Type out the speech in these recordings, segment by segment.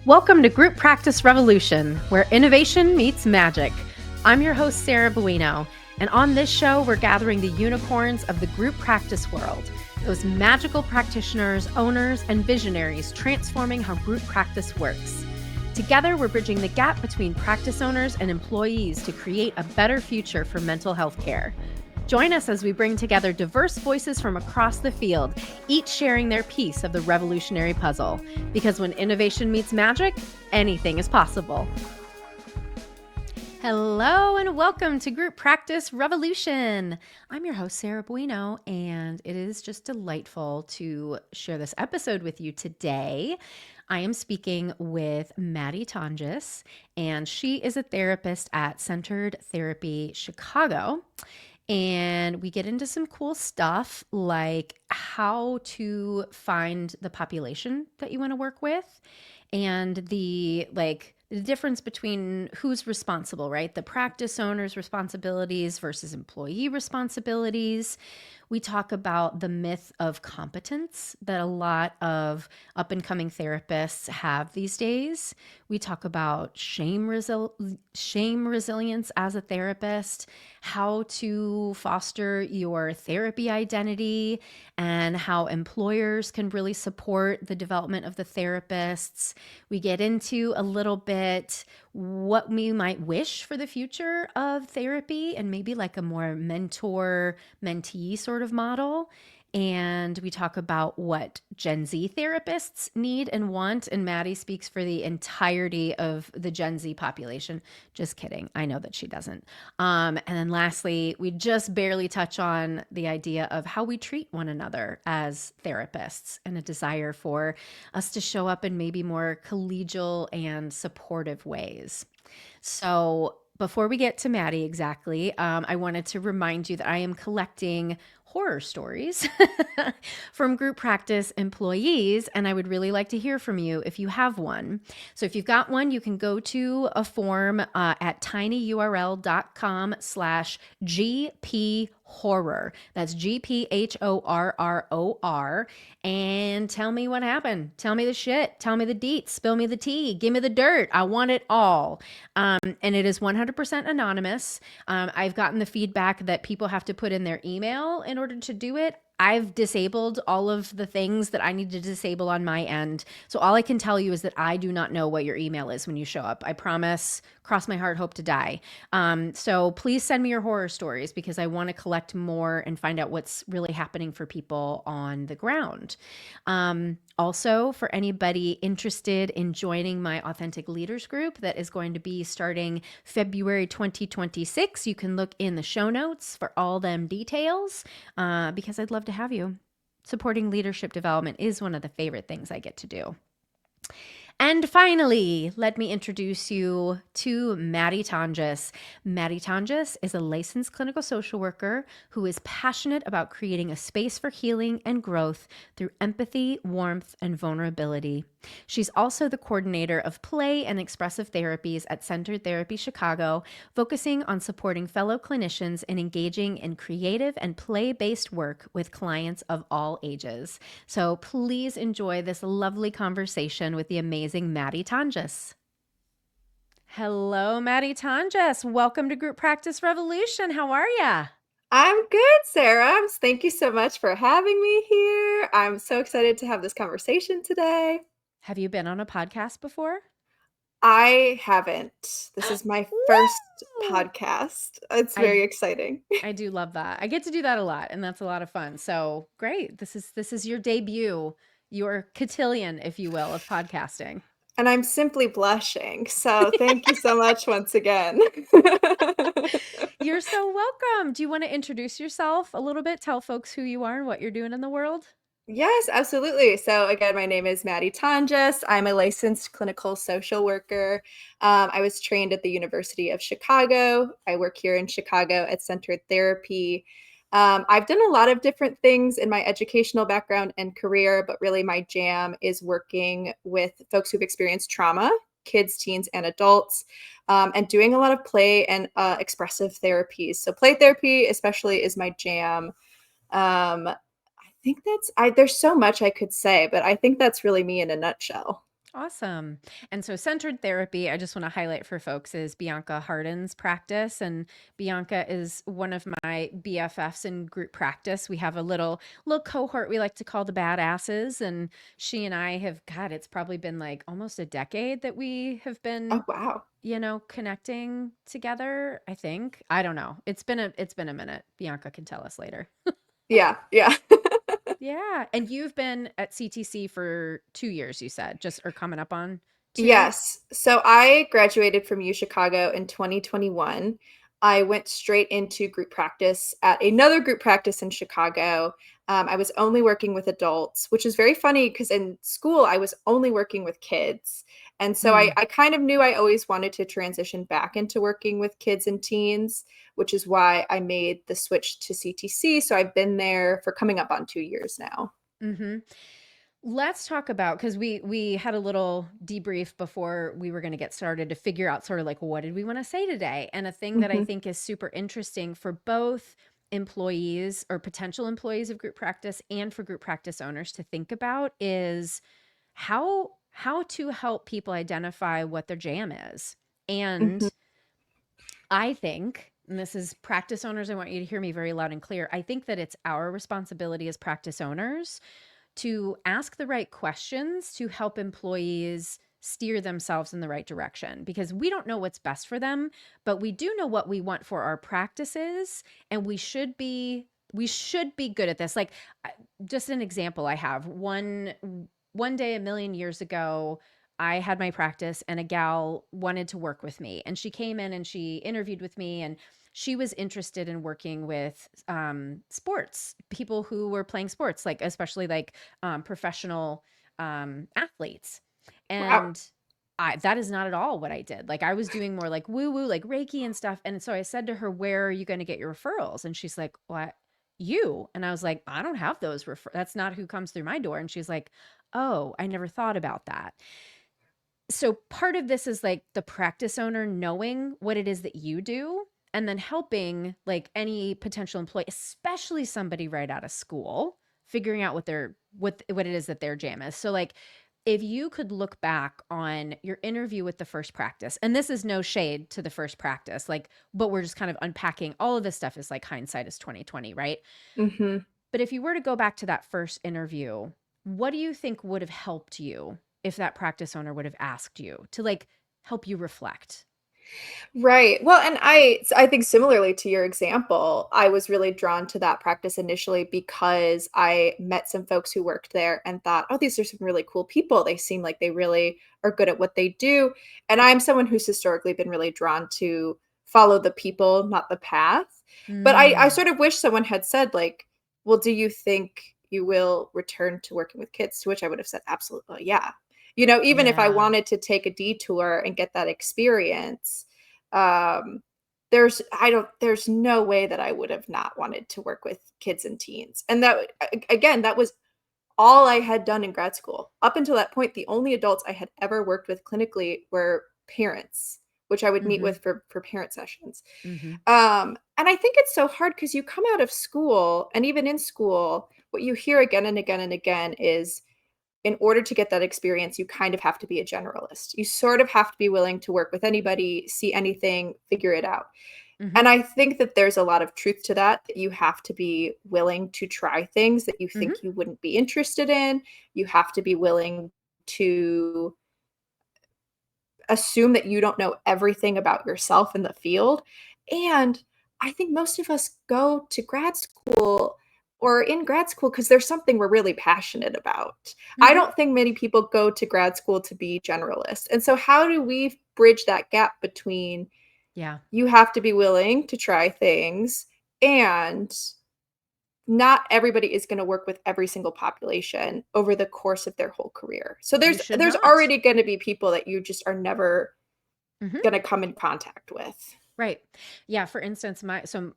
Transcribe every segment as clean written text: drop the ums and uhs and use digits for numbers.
Welcome to Group Practice Revolution, where innovation meets magic. I'm your host, Sarah Buino, and on this show, we're gathering the unicorns of the group practice world, those magical practitioners, owners, and visionaries transforming how group practice works. Together, we're bridging the gap between practice owners and employees to create a better future for mental health care. Join us as we bring together diverse voices from across the field, each sharing their piece of the revolutionary puzzle. Because when innovation meets magic, anything is possible. Hello and welcome to Group Practice Revolution. I'm your host, Sarah Buino, and it is just delightful to share this episode with you today. I am speaking with Maddie Tonjes, and she is a therapist at Centered Therapy Chicago. And we get into some cool stuff like how to find the population that you want to work with and the difference between who's responsible, right? The practice owner's responsibilities versus employee responsibilities. We talk about the myth of competence that a lot of up-and-coming therapists have these days. We talk about shame resilience as a therapist, how to foster your therapy identity, and how employers can really support the development of the therapists. We get into a little bit what we might wish for the future of therapy and maybe like a more mentor-mentee sort of model. And we talk about what Gen Z therapists need and want. And Maddie speaks for the entirety of the Gen Z population. Just kidding. I know that she doesn't. And then lastly, we just barely touch on the idea of how we treat one another as therapists and a desire for us to show up in maybe more collegial and supportive ways. So before we get to Maddie exactly, I wanted to remind you that I am collecting horror stories from group practice employees, and I would really like to hear from you if you have one. So if you've got one, you can go to a form at tinyurl.com/GPHorror. That's GPHorror, and tell me what happened. Tell me the shit. Tell me the deets. Spill me the tea. Give me the dirt. I want it all. And it is 100% anonymous. I've gotten the feedback that people have to put in their email in order to do it. I've disabled all of the things that I need to disable on my end. So all I can tell you is that I do not know what your email is when you show up. I promise, cross my heart, hope to die. So please send me your horror stories because I want to collect more and find out what's really happening for people on the ground. Also, for anybody interested in joining my Authentic Leaders group that is going to be starting February 2026, you can look in the show notes for all them details because I'd love to have you. Supporting leadership development is one of the favorite things I get to do. And finally, let me introduce you to Maddie Tonjes. Maddie Tonjes is a licensed clinical social worker who is passionate about creating a space for healing and growth through empathy, warmth, and vulnerability. She's also the coordinator of play and expressive therapies at Centered Therapy Chicago, focusing on supporting fellow clinicians in engaging in creative and play-based work with clients of all ages. So please enjoy this lovely conversation with the amazing Maddie Tonjes. Hello, Maddie Tonjes. Welcome to Group Practice Revolution. How are ya? I'm good, Sarah. Thank you so much for having me here. I'm so excited to have this conversation today. Have you been on a podcast before? I haven't. This is my first Woo! podcast. It's very exciting. I do love that. I get to do that a lot, and that's a lot of fun. So great. This is your debut, your cotillion, if you will, of podcasting. And I'm simply blushing. So thank you so much once again. You're so welcome. Do you want to introduce yourself a little bit? Tell folks who you are and what you're doing in the world? Yes, absolutely. So again, my name is Maddie Tonjes. I'm a licensed clinical social worker. I was trained at the University of Chicago. I work here in Chicago at Centered Therapy. I've done a lot of different things in my educational background and career, but really my jam is working with folks who've experienced trauma, kids, teens, and adults, and doing a lot of play and expressive therapies. So play therapy especially is my jam. I think there's so much I could say, but I think that's really me in a nutshell. Awesome. And so centered therapy, I just want to highlight for folks is Bianca Hardin's practice. And Bianca is one of my BFFs in group practice. We have a little cohort we like to call the badasses. And she and I have, God, it's probably been like almost a decade that we have Oh, been, wow. connecting together, I think. I don't know. It's been a minute. Bianca can tell us later. Yeah, yeah. Yeah. And you've been at CTC for 2 years, you said, just or coming up on two? Yes. So I graduated from U Chicago in 2021. I went straight into group practice at another group practice in Chicago. I was only working with adults, which is very funny because in school I was only working with kids. And so Hmm. I kind of knew I always wanted to transition back into working with kids and teens, which is why I made the switch to CTC. So I've been there for coming up on 2 years now. Mm-hmm. Let's talk about because we had a little debrief before we were going to get started to figure out sort of like what did we want to say today. And a thing that I Hmm. think is super interesting for both employees or potential employees of group practice and for group practice owners to think about is how to help people identify what their jam is. Hmm. And I think, and this is practice owners, I want you to hear me very loud and clear. I think that it's our responsibility as practice owners to ask the right questions to help employees steer themselves in the right direction because we don't know what's best for them, but we do know what we want for our practices and we should be good at this. Like just an example I have. One day a million years ago, I had my practice and a gal wanted to work with me and she came in and she interviewed with me and she was interested in working with sports people who were playing sports like especially like professional athletes Wow. and that is not at all what I did. Like I was doing more like woo woo, like Reiki and stuff. And so I said to her, "Where are you going to get your referrals?" And she's like, "What? You?" And I was like, "I don't have those That's not who comes through my door." And she's like, "Oh, I never thought about that." So part of this is like the practice owner knowing what it is that you do and then helping like any potential employee, especially somebody right out of school, figuring out what it is that their jam is. So like if you could look back on your interview with the first practice, and this is no shade to the first practice, like, but we're just kind of unpacking all of this stuff is like hindsight is 2020, right? Hmm. But if you were to go back to that first interview, what do you think would have helped you if that practice owner would have asked you to like help you reflect? Right. Well, and I think similarly to your example, I was really drawn to that practice initially because I met some folks who worked there and thought, "Oh, these are some really cool people. They seem like they really are good at what they do." And I'm someone who's historically been really drawn to follow the people, not the path. But I Mm, sort of wish someone had said like, "Well, do you think you will return to working with kids?" To which I would have said, "Absolutely, yeah." Even if I yeah. wanted to take a detour and get that experience, um, there's no way that I would have not wanted to work with kids and teens. And again, that was all I had done in grad school. Up until that point, the only adults I had ever worked with clinically were parents, which I would meet Mhm. with for parent sessions. Mhm. And I think it's so hard because you come out of school, and even in school, what you hear again and again and again is in order to get that experience, you kind of have to be a generalist. You sort of have to be willing to work with anybody, see anything, figure it out. And Mhm. I think that there's a lot of truth to that, that you have to be willing to try things that you Mhm. think you wouldn't be interested in. You have to be willing to assume that you don't know everything about yourself in the field. And I think most of us go to grad school or in grad school because there's something we're really passionate about. I Mhm. don't think many people go to grad school to be generalists. And so, how do we bridge that gap between Yeah. you have to be willing to try things and not everybody is going to work with every single population over the course of their whole career. So You there's should there's not. already going to be people that you just are never Mhm. gonna come in contact with. Right. Yeah, for instance,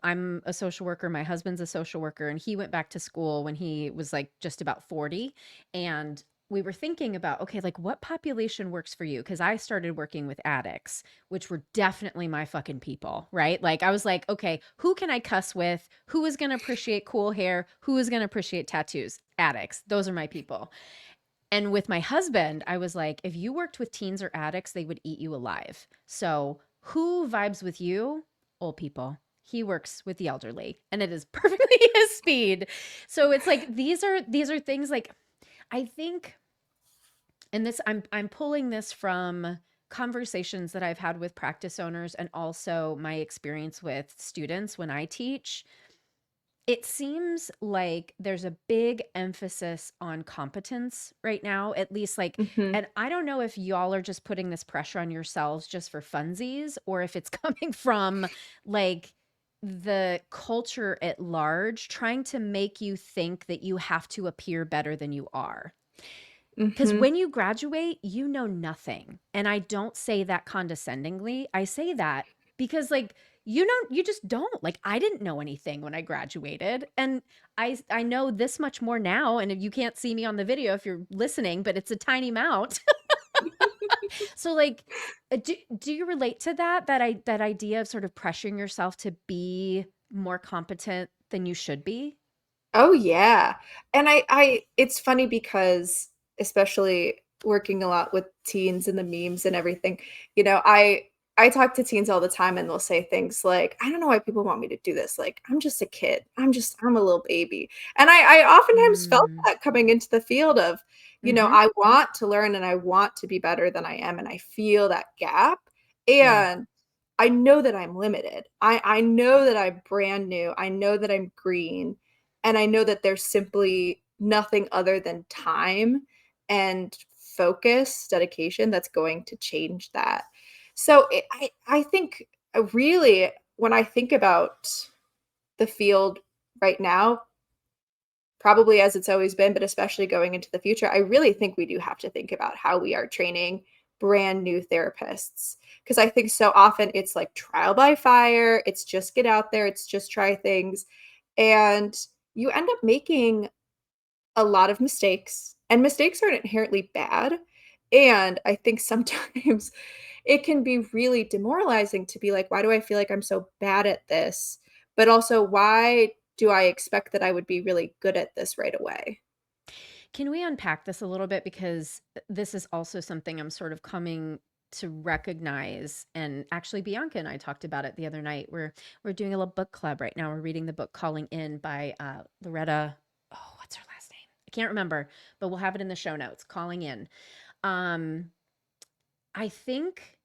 I'm a social worker, my husband's a social worker, and he went back to school when he was, like, just about 40, and we were thinking about, okay, like, what population works for you? Because I started working with addicts, which were definitely my fucking people, right? Like, I was like, "Okay, who can I cuss with? Who is gonna appreciate cool hair? Who is gonna appreciate tattoos? Addicts. Those are my people." And with my husband, I was like, if you worked with teens or addicts, they would eat you alive. So, who vibes with you? Old people. He works with the elderly, and it is perfectly his speed. So it's like these are things like I think, and this I'm pulling this from conversations that I've had with practice owners and also my experience with students when I teach. It seems like there's a big emphasis on competence right now, at least like, Mhm. and I don't know if y'all are just putting this pressure on yourselves just for funsies or if it's coming from like the culture at large trying to make you think that you have to appear better than you are. Because Mhm. when you graduate, you know nothing. And I don't say that condescendingly. I say that because, like, you just don't. Like, I didn't know anything when I graduated. And I know this much more now. And if you can't see me on the video if you're listening, but it's a tiny amount. So, like, do you relate to that idea of sort of pressuring yourself to be more competent than you should be? Oh, yeah. And I it's funny because especially working a lot with teens and the memes and everything, I talk to teens all the time and they'll say things like, "I don't know why people want me to do this. Like, I'm just a kid. I'm a little baby." And I oftentimes felt Mm, that coming into the field of, mm-hmm. I want to learn and I want to be better than I am, and I feel that gap. Yeah. And I know that I'm limited. I know that I'm brand new. I know that I'm green, and I know that there's simply nothing other than time and focus, dedication that's going to change that. So I think really when I think about the field right now, probably as it's always been, but especially going into the future, I really think we do have to think about how we are training brand new therapists. Because I think so often it's like trial by fire, it's just get out there, it's just try things. And you end up making a lot of mistakes, and mistakes aren't inherently bad. And I think sometimes it can be really demoralizing to be like, why do I feel like I'm so bad at this? But also, why do I expect that I would be really good at this right away? Can we unpack this a little bit? Because this is also something I'm sort of coming to recognize. And actually, Bianca and I talked about it the other night. We're doing a little book club right now. We're reading the book Calling In by Loretta. Oh, what's her last name? I can't remember, but we'll have it in the show notes. Calling In. Um, I think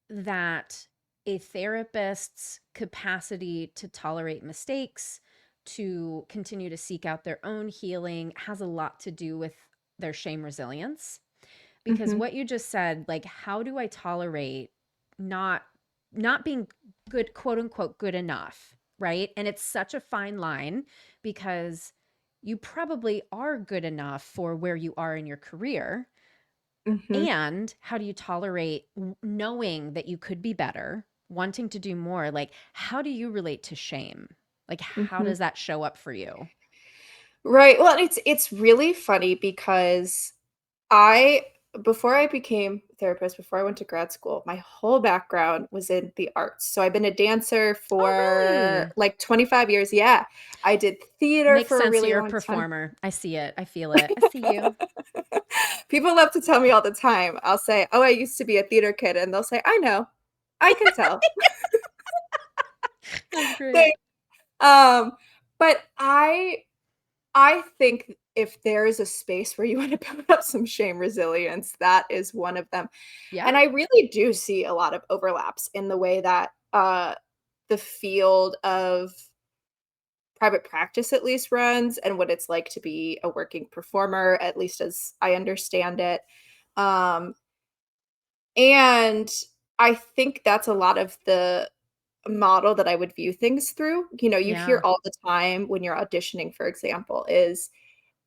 that a therapist's capacity to tolerate mistakes, to continue to seek out their own healing, has a lot to do with their shame resilience. Because Mhm, what you just said, like, how do I tolerate not not being good, quote unquote, good enough, right? And it's such a fine line because you probably are good enough for where you are in your career, mhm, and how do you tolerate knowing that you could be better, wanting to do more? Like, how do you relate to shame? Like, how mhm. does that show up for you? Right, well, it's really funny because I before I became a therapist, before I went to grad school, my whole background was in the arts. So I've been a dancer Oh, for really? like 25 years. Yeah. I did theater Makes for a sense. really You're a long time. performer. I see it. I feel it. I see you. People love to tell me all the time. I'll say, "Oh, I used to be a theater kid." And they'll say, "I know. I can tell." That's great. They um but I think if there is a space where you wanna build up some shame resilience, that is one of them. Yeah, And I really do see a lot of overlaps in the way that, the field of private practice at least runs and what it's like to be a working performer, at least as I understand it. Um, and I think that's a lot of the model that I would view things through. You hear yeah, all the time when you're auditioning, for example, is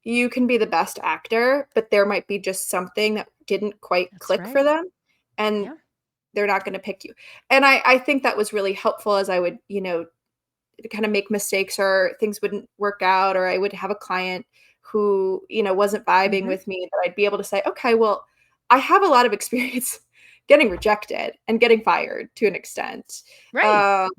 you can be the best actor, but there might be just something that didn't quite that's click for right. them, and Yeah. they're not gonna pick you. And I think that was really helpful as I would, kinda make mistakes or things wouldn't work out, or I would have a client who, wasn't vibing Hmm. with me, that I'd be able to say, "Okay, well, I have a lot of experience getting rejected and getting fired to an extent." Right. Um,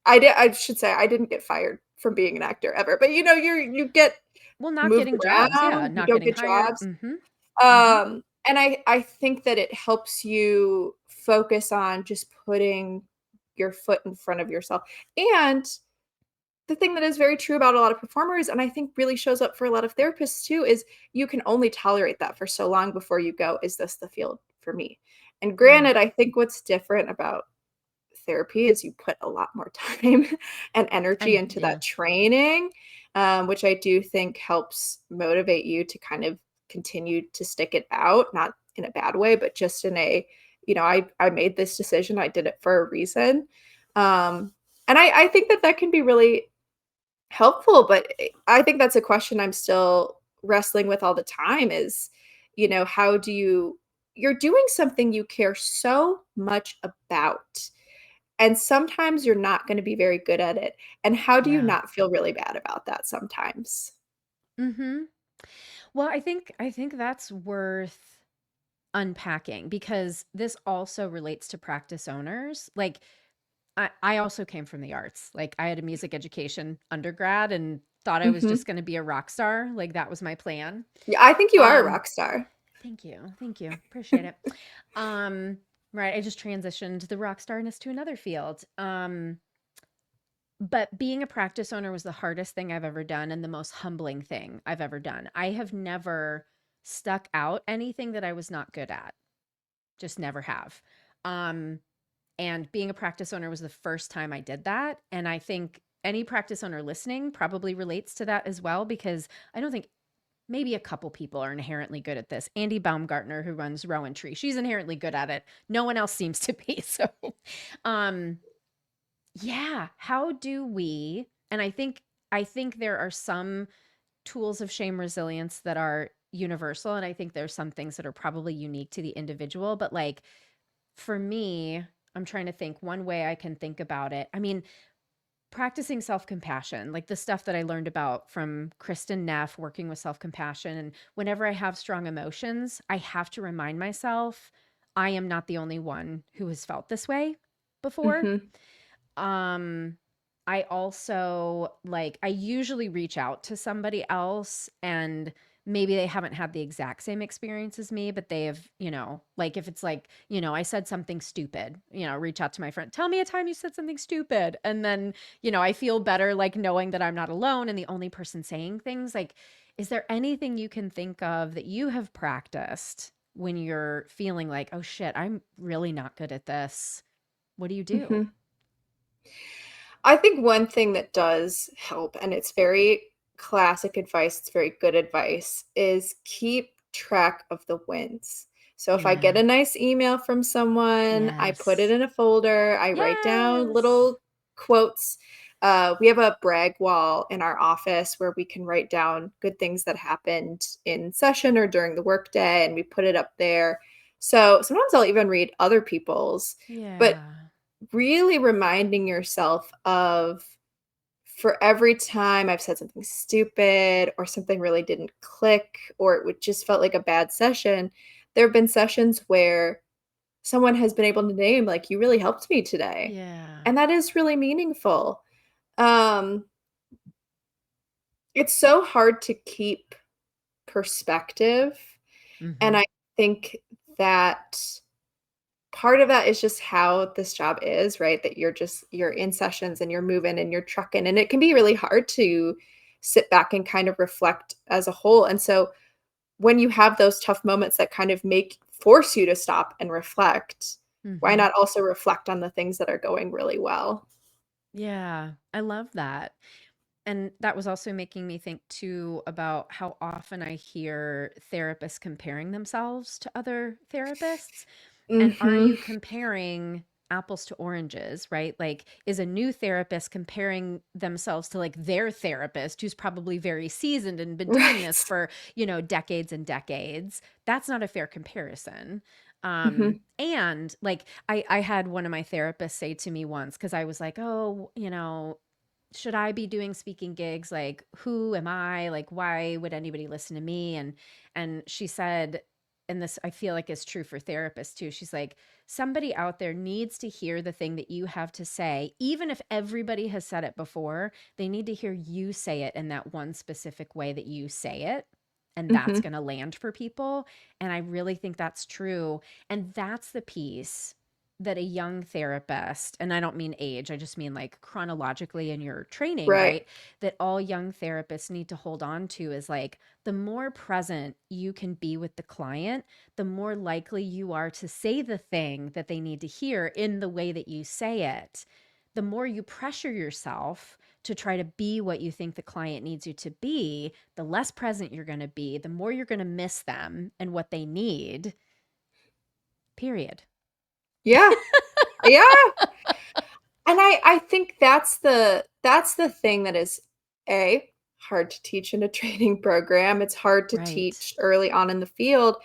I should say I didn't get fired from being an actor ever, but, you get Well, not moved getting jobs. Yeah, around, you not don't getting get hired. jobs. Hmm. Mhm. And I think that it helps you focus on just putting your foot in front of yourself. And the thing that is very true about a lot of performers, and I think really shows up for a lot of therapists too, is you can only tolerate that for so long before you go, "Is this the field for me?" And Yeah. granted, I think what's different about therapy is you put a lot more time and energy into Yeah. that training, which I do think helps motivate you to kind of continue to stick it out, not in a bad way, but just in a, I made this decision, I did it for a reason. And I think that that can be really helpful, but I think that's a question I'm still wrestling with all the time is, how do you're doing something you care so much about, and sometimes you're not gonna be very good at it, and how do you Yeah. not feel really bad about that sometimes? Mhm. Well, I think that's worth unpacking because this also relates to practice owners. Like I also came from the arts. Like I had a music education undergrad and thought I was just Mhm. going to be a rock star. Like that was my plan. Yeah, I think you are a Um rock star. Thank you. Thank you. Appreciate it. Um right, I just transitioned the rock starness to another field. But being a practice owner was the hardest thing I've ever done and the most humbling thing I've ever done. I have never stuck out anything that I was not good at. Just never have. Um, and being a practice owner was the first time I did that. And I think any practice owner listening probably relates to that as well, because I don't think maybe a couple people are inherently good at this. Andy Baumgartner, who runs Rowan Tree, she's inherently good at it. No one else seems to be. So, um, yeah, how do we and I think there are some tools of shame resilience that are universal, and I think there's some things that are probably unique to the individual, but, like, for me, I'm trying to think one way I can think about it. I mean, practicing self-compassion, like the stuff that I learned about from Kristen Neff, working with self-compassion, and whenever I have strong emotions, I have to remind myself, I am not the only one who has felt this way before. Mhm. Um, I also like I usually reach out to somebody else and maybe they haven't had the exact same experience as me, but they have, like if it's like, I said something stupid, reach out to my friend, tell me a time you said something stupid. And then, I feel better like knowing that I'm not alone and the only person saying things. Like, is there anything you can think of that you have practiced when you're feeling like, oh shit, I'm really not good at this? What do you do? Mhm. I think one thing that does help, and it's very classic advice, it's very good advice, is keep track of the wins. So if I get Yeah. a nice email from someone, I put it Yes. in a folder, I write down Yes. little quotes. We have a brag wall in our office where we can write down good things that happened in session or during the workday, and we put it up there. So sometimes I'll even read other people's, but Yeah. really reminding yourself of, for every time I've said something stupid or something really didn't click or it would just felt like a bad session, there have been sessions where someone has been able to name, like, "You really helped me today." Yeah. And that is really meaningful. Um, it's so hard to keep perspective, and Mhm. I think that part of that is just how this job is, right? That you're in sessions and you're moving and you're trucking, and it can be really hard to sit back and kind of reflect as a whole. And so when you have those tough moments that kind of make force you to stop and reflect, why Mhm. not also reflect on the things that are going really well? Yeah. I love that. And that was also making me think too about how often I hear therapists comparing themselves to other therapists. And are Mhm. you comparing apples to oranges, right? Like, is a new therapist comparing themselves to like their therapist who's probably very seasoned and been doing this Right. for, decades and decades? That's not a fair comparison. Mhm. And like I had one of my therapists say to me once, because I was like, oh, should I be doing speaking gigs? Like, who am I? Like, why would anybody listen to me? And she said, and this I feel like is true for therapists too. She's like, somebody out there needs to hear the thing that you have to say, even if everybody has said it before, they need to hear you say it in that one specific way that you say it. and that's Mhm. going to land for people. And I really think that's true. And that's the piece that a young therapist, and I don't mean age, I just mean like chronologically in your training, Right. right? That all young therapists need to hold on to is like the more present you can be with the client, the more likely you are to say the thing that they need to hear in the way that you say it. The more you pressure yourself to try to be what you think the client needs you to be, the less present you're going to be, the more you're going to miss them and what they need. Period. Yeah. Yeah. And I think that's the thing that is A, hard to teach in a training program. It's hard to Right. teach early on in the field.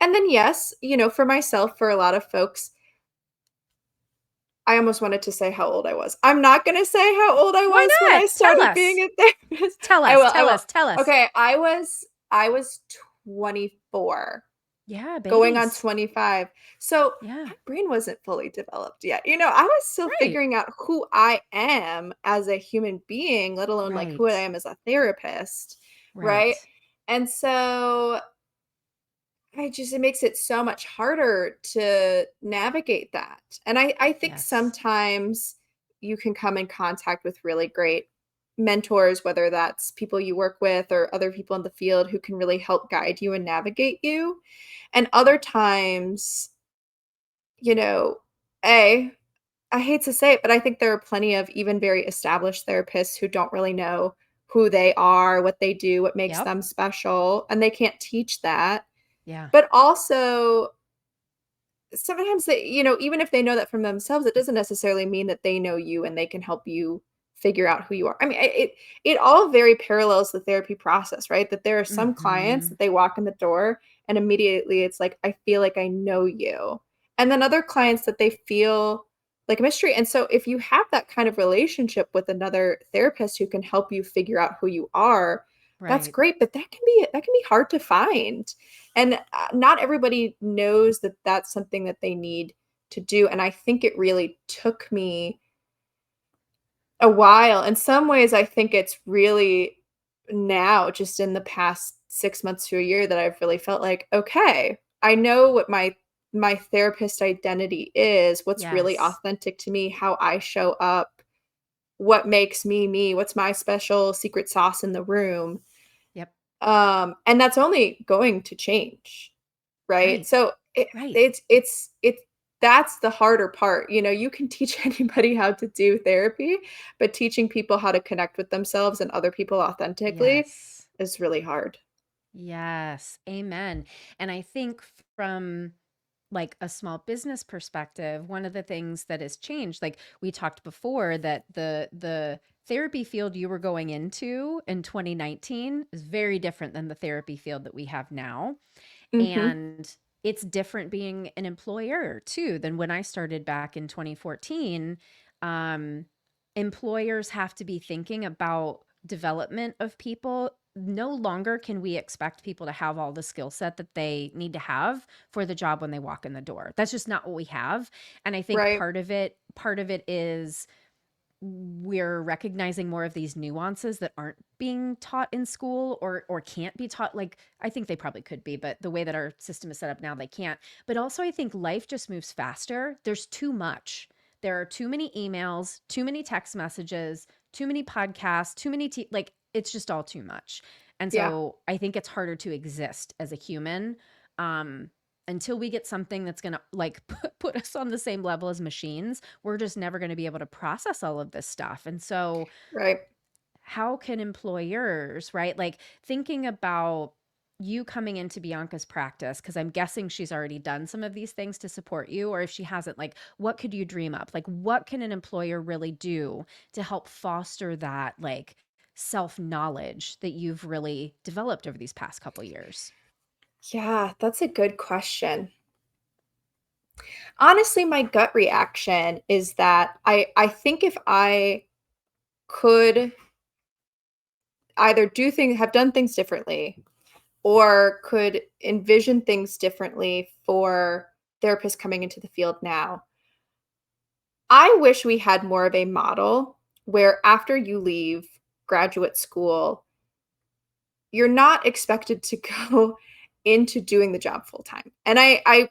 And then yes, for myself, for a lot of folks, I almost wanted to say how old I was. I'm not gonna say how old I Why was when I not? Tell started being us. a therapist. Tell I us. will, I Tell will. us. Tell us. Okay, I was 24. Yeah, Going on babies. 25. So, Yeah. my brain wasn't fully developed yet. I was still Right. figuring out who I am as a human being, let alone, like, who I Right. am as a therapist, right? Right. And so, it makes it so much harder to navigate that. And I think Yes. sometimes you can come in contact with really great mentors, whether that's people you work with or other people in the field who can really help guide you and navigate you. And other times, you know, A, I hate to say it, but I think there are plenty of even very established therapists who don't really know who they are, what they do, what makes Yep. them special, and they can't teach that. Yeah. But also, sometimes even if they know that from themselves, it doesn't necessarily mean that they know you and they can help you figure out who you are. I mean, it all very parallels the therapy process, right? That there are some clients Mm-hmm. that they walk in the door and immediately it's like, I feel like I know you. And then other clients that they feel like a mystery. And so if you have that kind of relationship with another therapist who can help you figure out who you are, that's Right. great, but that can be hard to find. And not everybody knows that that's something that they need to do. And I think it really took me a while. In some ways, I think it's really now, just in the past 6 months to a year, that I've really felt like, okay, I know what my therapist identity is, what's really Yes. authentic to me, how I show up, what makes me me, what's my special secret sauce in the room. Yep. And that's only going to change. Right? Right. So Right. it's that's the harder part. You can teach anybody how to do therapy, but teaching people how to connect with themselves and other people authentically Yes. is really hard. Yes. Amen. And I think from like a small business perspective, one of the things that has changed, like we talked before, that the therapy field you were going into in 2019 is very different than the therapy field that we have now. Mhm. And it's different being an employer too than when I started back in 2014. Um, Employers have to be thinking about development of people. No longer can we expect people to have all the skill set that they need to have for the job when they walk in the door. That's just not what we have. And I think Right. part of it is we're recognizing more of these nuances that aren't being taught in school or can't be taught. Like I think they probably could be, but the way that our system is set up now, they can't. But also I think life just moves faster. There's too much. There are too many emails, too many text messages, too many podcasts, too many like it's just all too much. And Yeah. so I think it's harder to exist as a human um until we get something that's going to like put us on the same level as machines. We're just never going to be able to process all of this stuff. And so Right. how can employers, right? Like thinking about you coming into Bianca's practice, because I'm guessing she's already done some of these things to support you, or if she hasn't, like what could you dream up? Like what can an employer really do to help foster that like self-knowledge that you've really developed over these past couple years? Yeah, that's a good question. Honestly, my gut reaction is that I think if I could either have done things differently or could envision things differently for therapists coming into the field now, I wish we had more of a model where after you leave graduate school, you're not expected to go into doing the job full time. And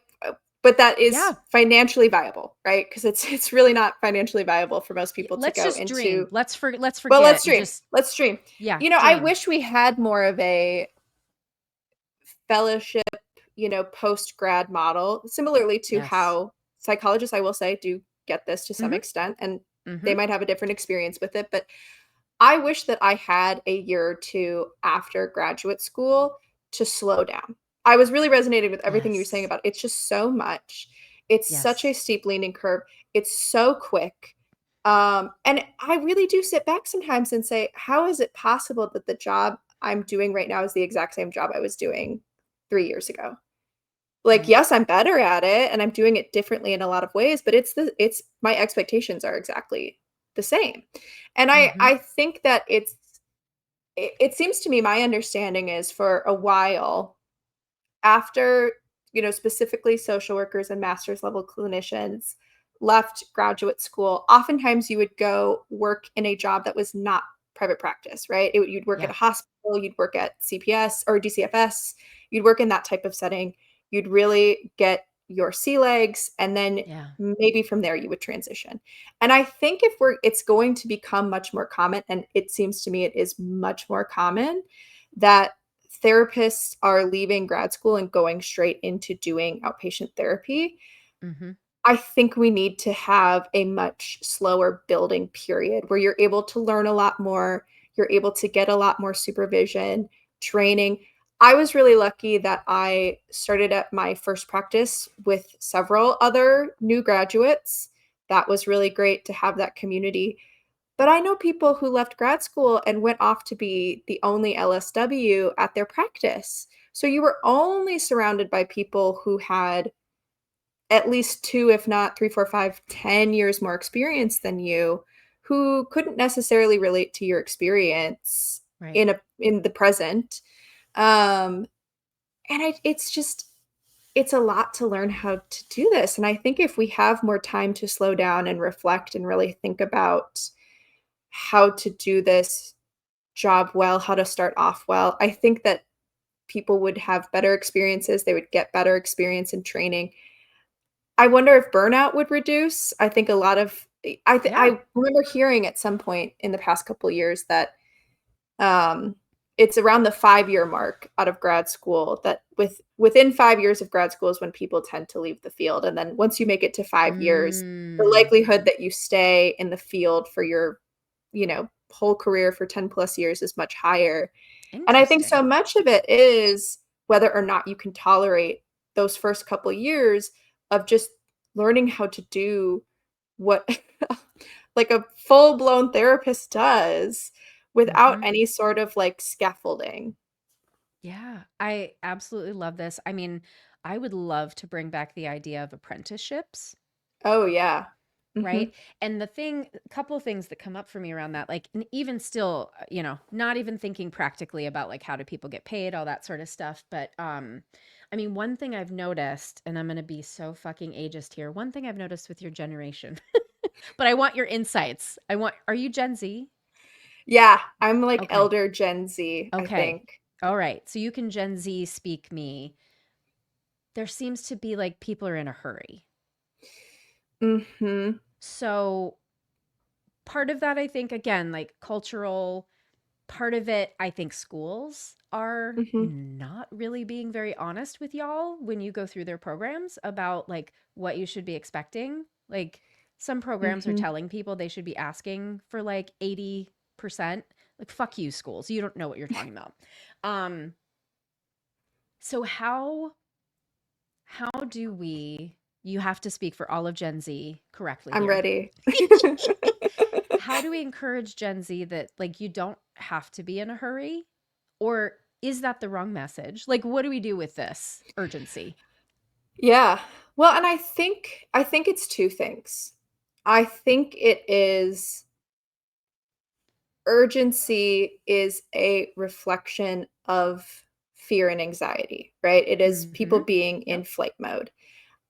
but that is Yeah. financially viable, right? Because it's really not financially viable for most people to Let's go just dream. into. Let's Well, let's forget and stream. just, Let's stream. yeah, I dream. wish we had more of a fellowship, post grad model, similarly to Yes. how psychologists, I will say, do get this to some Mhm. extent, and they Mhm. might have a different experience with it. But I wish that I had a year or two after graduate school to slow down. I was really resonating with everything you were saying Yes. about it's just so much. It's such a Yes. steep leaning curve. It's so quick. And I really do sit back sometimes and say, how is it possible that the job I'm doing right now is the exact same job I was doing 3 years ago? Like, Right. yes, I'm better at it and I'm doing it differently in a lot of ways, but it's my expectations are exactly the same. And Mhm. I think that it seems to me my understanding is for a while after, specifically social workers and master's level clinicians left graduate school, oftentimes you would go work in a job that was not private practice, right? You'd work at Yeah. a hospital, you'd work at CPS or DCFS, you'd work in that type of setting. You'd really get your sea legs, and then Yeah. maybe from there you would transition. And I think it's going to become much more common, and it seems to me it is much more common that therapists are leaving grad school and going straight into doing outpatient therapy. Mhm. I think we need to have a much slower building period where you're able to learn a lot more, you're able to get a lot more supervision, training. I was really lucky that I started at my first practice with several other new graduates. That was really great to have that community. But I know people who left grad school and went off to be the only LSW at their practice. So you were only surrounded by people who had at least 2, if not 3, 4, 5, 10 years more experience than you, who couldn't necessarily relate to your experience Right. in the present. Um, and it's a lot to learn how to do this. And I think if we have more time to slow down and reflect and really think about how to do this job well, how to start off well, I think that people would have better experiences. They would get better experience in training. I wonder if burnout would reduce. I think a lot of Yeah. I remember hearing at some point in the past couple years that, um, it's around the 5-year mark out of grad school that within 5 years of grad school is when people tend to leave the field, and then once you make it to 5 years, the Mm. likelihood that you stay in the field for your, whole career for 10 plus years is much higher. And I think so Interesting. much of it is whether or not you can tolerate those first couple years of just learning how to do what like a full-blown therapist does without Mhm. any sort of like scaffolding. Yeah. I absolutely love this. I mean, I would love to bring back the idea of apprenticeships. Oh, yeah. Right. Mhm. And a couple of things that come up for me around that, like, and even still, not even thinking practically about like how do people get paid, all that sort of stuff. But, I mean, one thing I've noticed, and I'm going to be so fucking ageist here. One thing I've noticed with your generation, but I want your insights. Are you Gen Z? Yeah, I'm like Okay. elder Gen Z, I Okay. think. All right. So you can Gen Z speak me. There seems to be like people are in a hurry. Mhm. So part of that, I think, again, like cultural. Part of it, I think schools are Mhm. not really being very honest with y'all when you go through their programs about like what you should be expecting. Like some programs are Mhm. telling people they should be asking for like 80%. Like fuck you schools. You don't know what you're talking about. Um so how do we, you have to speak for all of Gen Z correctly I'm here. ready. How do we encourage Gen Z that like you don't have to be in a hurry? Or is that the wrong message? Like what do we do with this urgency? Yeah. Well, and I think it's 2 things. I think it is urgency is a reflection of fear and anxiety, right? It is people Mhm. being in Yep. flight mode.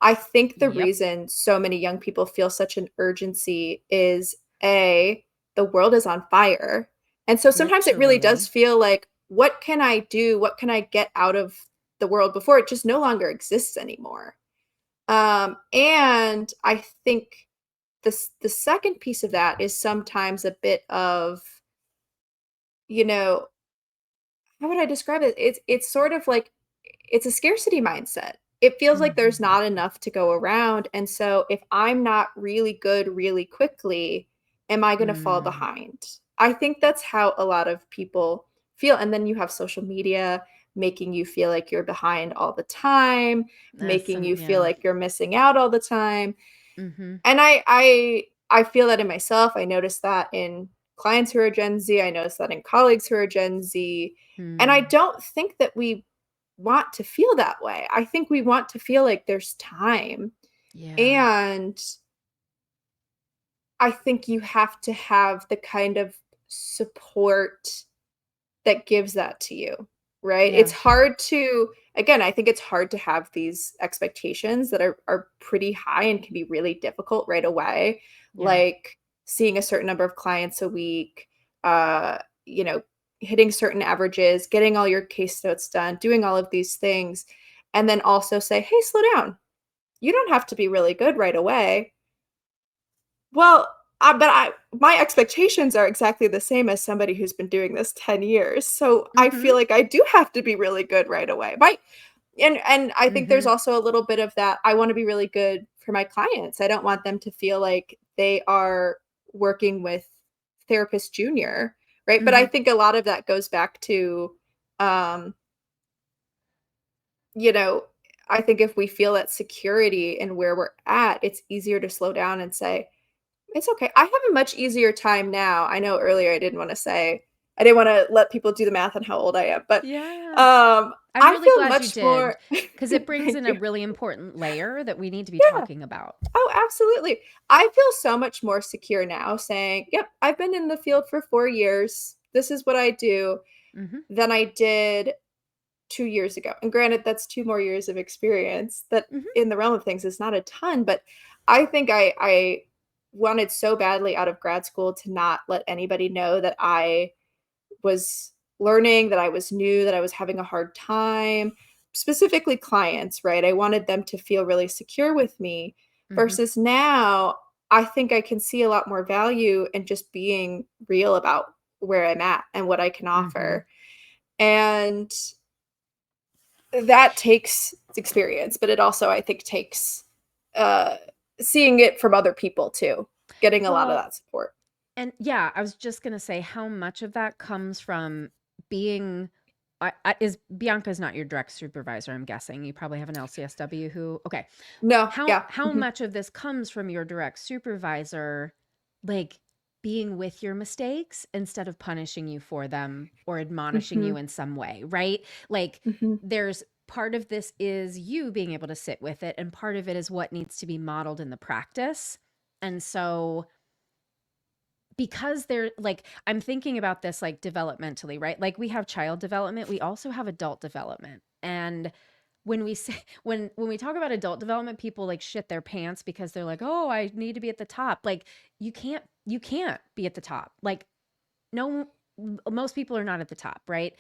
I think the Yep. reason so many young people feel such an urgency is A, the world is on fire. And so sometimes it really does Literally. feel like what can I do? What can I get out of the world before it just no longer exists anymore? And I think the second piece of that is sometimes a bit of, you know, how would I describe it? It's sort of like it's a scarcity mindset. It feels like there's Mhm. not enough to go around, and so if I'm not really good really quickly, am I gonna fall Mm. behind? I think that's how a lot of people feel, and then you have social media making you feel like you're behind all the time, making you feel Yeah. like you're missing out all the time, Mhm. and I feel that in myself. I notice that in clients who are Gen Z. I notice that in colleagues who are Gen Z. And I Mm. don't think that we want to feel that way. I think we want to feel like there's time. Yeah. And I think you have to have the kind of support that gives that to you, right? It's Yeah. hard to again, I think it's hard to have these expectations that are pretty high and can be really difficult right away, Yeah. like seeing a certain number of clients a week, uh, you know, hitting certain averages, getting all your case notes done, doing all of these things, and then also say, "Hey, slow down. You don't have to be really good right away." Well, but my expectations are exactly the same as somebody who's been doing this 10 years, so I feel Mhm. like I do have to be really good right away. And I think there's Mhm. also a little bit of that. I wanna be really good for my clients. I don't want them to feel like they are working with therapist junior, right? But I Mhm. think a lot of that goes back to, um, you know, I think if we feel that security in where we're at, it's easier to slow down and say, it's okay. I have a much easier time now. I know earlier I didn't wanna let people do the math on how old I am, but, Yeah. um, I'm I really feel glad you much did, more because it brings thank in a you. really important layer that we need to be Yeah. talking about. Oh, absolutely. I feel so much more secure now saying, "Yep, I've been in the field for 4 years. This is what I do," Mhm. than I did 2 years ago. And granted, that's 2 more years of experience that Mhm. in the realm of things is not a ton, but I think I wanted so badly out of grad school to not let anybody know that I was learning, that I was new, that I was having a hard time, specifically clients, right? I wanted them to feel really secure with me Mhm. versus now I think I can see a lot more value in just being real about where I'm at and what I can Mhm. offer. And that takes experience, but it also, I think, takes, uh, seeing it from other people too, getting a lot of Well, that support. and yeah, I was just gonna say how much of that comes from being is Bianca's not your direct supervisor, I'm guessing. You probably have an LCSW who okay. No, How yeah. how Mhm, much of this comes from your direct supervisor, like, being with your mistakes instead of punishing you for them or admonishing you mhm, in some way, right? Like, mhm, there's part of this is you being able to sit with it, and part of it is what needs to be modeled in the practice. And so because they're like I'm thinking about this like developmentally, right? Like we have child development, we also have adult development. And when we say when we talk about adult development, people like shit their pants because they're like, "Oh, I need to be at the top." Like you can't be at the top. Like no most people are not at the top, right?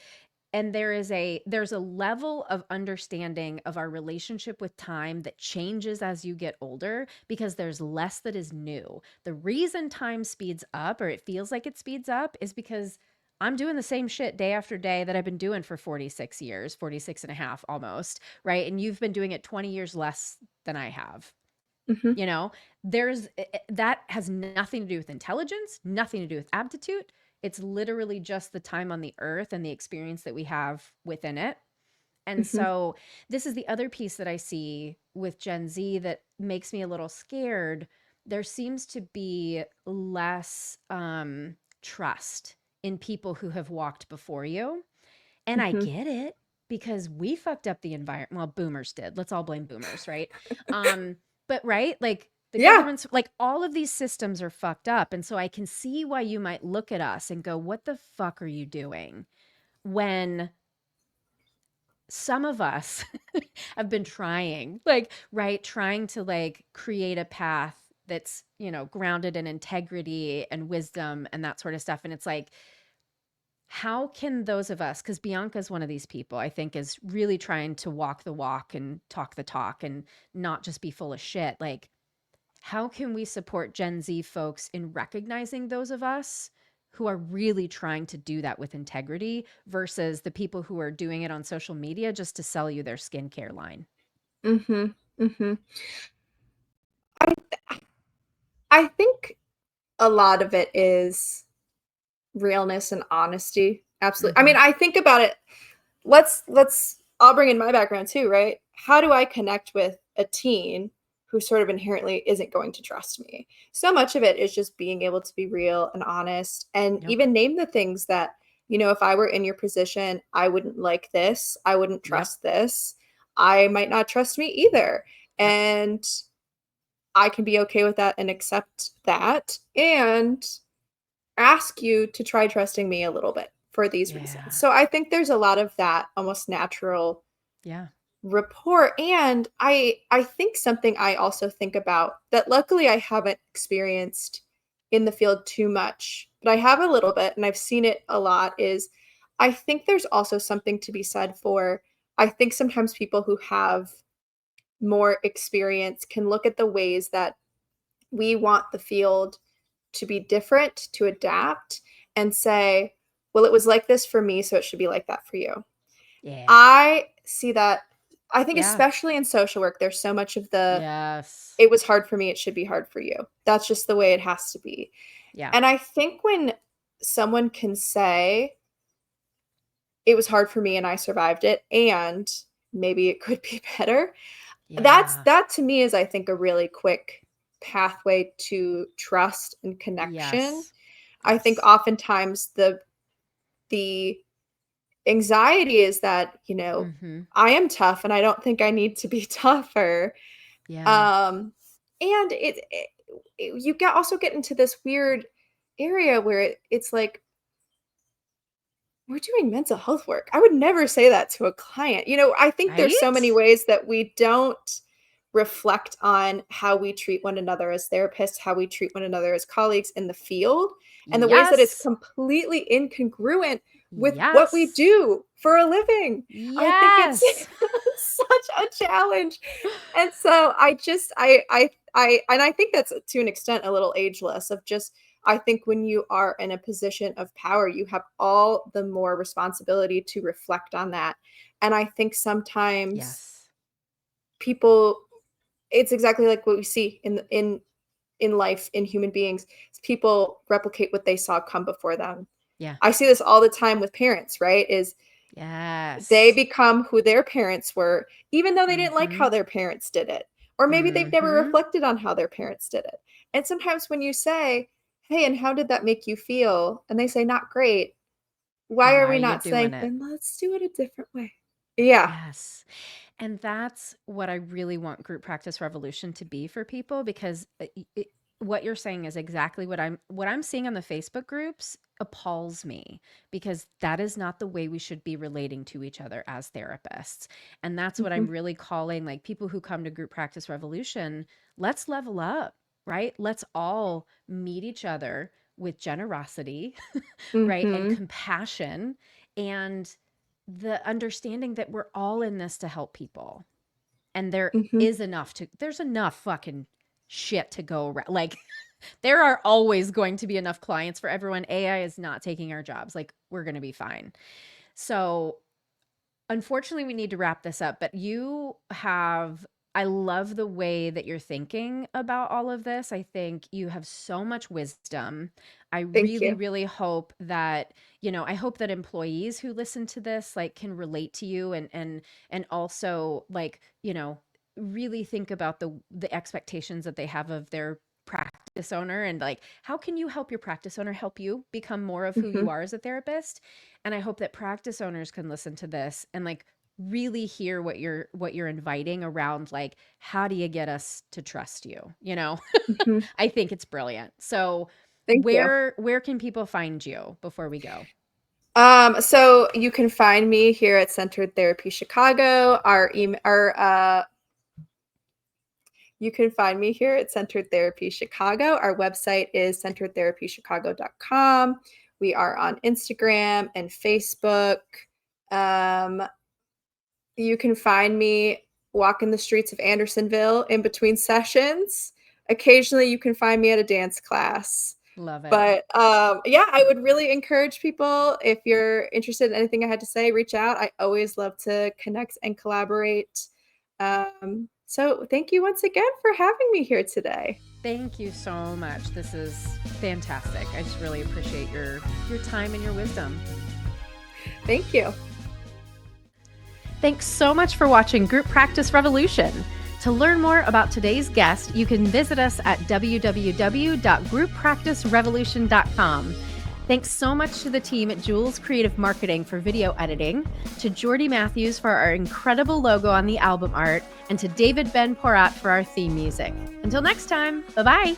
And there's a level of understanding of our relationship with time that changes as you get older because there's less that is new. The reason time speeds up or it feels like it speeds up is because I'm doing the same shit day after day that I've been doing for 46 years, 46 and a half almost, right? And you've been doing it 20 years less than I have. mhm, You know, that has nothing to do with intelligence, nothing to do with aptitude. It's literally just the time on the earth and the experience that we have within it. And mhm, so, this is the other piece that I see with Gen Z that makes me a little scared. There seems to be less trust in people who have walked before you. And I mhm. get it because we fucked up the environment. Well, boomers did. Let's all blame boomers, right? Um, but right, like the Yeah, government's like all of these systems are fucked up. And so I can see why you might look at us and go, what the fuck are you doing? When some of us have been trying, like, right, trying to like create a path that's, grounded in integrity and wisdom and that sort of stuff. And it's like, how can those of us, because Bianca's one of these people, I think, is really trying to walk the walk and talk the talk and not just be full of shit. Like, how can we support Gen Z folks in recognizing those of us who are really trying to do that with integrity versus the people who are doing it on social media just to sell you their skincare line? Mhm. Mhm. I I think a lot of it is realness and honesty. Absolutely. I mean, Mhm. I think about it. Let's I'll bring in my background too, right? How do I connect with a teen who sort of inherently isn't going to trust me? So much of it is just being able to be real and honest and Yep. even name the things that, if I were in your position, I wouldn't like this, I wouldn't Yep. trust this. I might not trust me either. Yep. And I can be okay with that and accept that and ask you to try trusting me a little bit for these reasons. Yeah. So I think there's a lot of that almost natural Yeah. rapport. And I think something I also think about that luckily I haven't experienced in the field too much, but I have a little bit and I've seen it a lot is I think there's also something to be said for I think sometimes people who have more experience can look at the ways that we want the field to be different, to adapt, and say, well, it was like this for me, so it should be like that for you. Yeah. I see that. I think, Yeah. especially in social work, there's so much of the Yes. it was hard for me, it should be hard for you. That's just the way it has to be. Yeah. And I think when someone can say, it was hard for me and I survived it, and maybe it could be better, Yeah. that to me is, I think, a really quick pathway to trust and connection. Yes. I think Yes. oftentimes the anxiety is that, Mhm. I am tough and I don't think I need to be tougher. Yeah. Um, and you get also get into this weird area where it's like we're doing mental health work. I would never say that to a client. I think there's so many Right? ways that we don't reflect on how we treat one another as therapists, how we treat one another as colleagues in the field, and the ways that it's Yes. completely incongruent with what we Yes. do for a living. I think it's Yes. such a challenge. And so I just I and I think that's to an extent a little ageless of just I think when you are in a position of power, you have all the more responsibility to reflect on that. And I think sometimes Yes. people it's exactly like what we see in life in human beings. People replicate what they saw come before them. Yeah. I see this all the time with parents, right? Is they Yes. become who their parents were, even though they didn't like how Mhm. their parents did it. Or maybe they've never Mhm. reflected on how their parents did it. And sometimes when you say, "Hey, and how did that make you feel?" And they say, "Not great." Why are Why are we you not doing saying, it? "Then let's do it a different way?" Yeah. Yes. And that's what I really want group practice revolution to be for people because what you're saying is exactly what I'm seeing on the Facebook groups appalls me because that is not the way we should be relating to each other as therapists. And that's what I'm Mhm. really calling like people who come to group practice revolution, let's level up, right? Let's all meet each other with generosity, right? And Mhm. compassion and the understanding that we're all in this to help people and Mhm. there's enough fucking shit to go around. Like there are always going to be enough clients for everyone. AI is not taking our jobs. Like we're going to be fine. So unfortunately, we need to wrap this up, but I love the way that you're thinking about all of this. I think you have so much wisdom. I Thank really, you. really hope that, I hope that employees who listen to this like can relate to you and also like, really think about the expectations that they have of their practice owner and like how can you help your practice owner help you become more of who you Mhm. are as a therapist. And I hope that practice owners can listen to this and like really hear what you're inviting around like how do you get us to trust you, Mhm. I think it's brilliant. So Thank you. where can people find you before we go? So you can find me here at Centered Therapy Chicago. You can find me here at Centered Therapy Chicago. Our website is centeredtherapychicago.com. We are on Instagram and Facebook. You can find me walking the streets of Andersonville in between sessions. Occasionally, you can find me at a dance class. Love it. But, yeah, I would really encourage people, if you're interested in anything I had to say, reach out. I always love to connect and collaborate. So thank you once again for having me here today. Thank you so much. This is fantastic. I just really appreciate your time and your wisdom. Thank you. Thanks so much for watching Group Practice Revolution. To learn more about today's guest, you can visit us at www.grouppracticerevolution.com. Thanks so much to the team at Jules Creative Marketing for video editing, to Jordy Matthews for our incredible logo on the album art, and to David Ben Porat for our theme music. Until next time, bye-bye.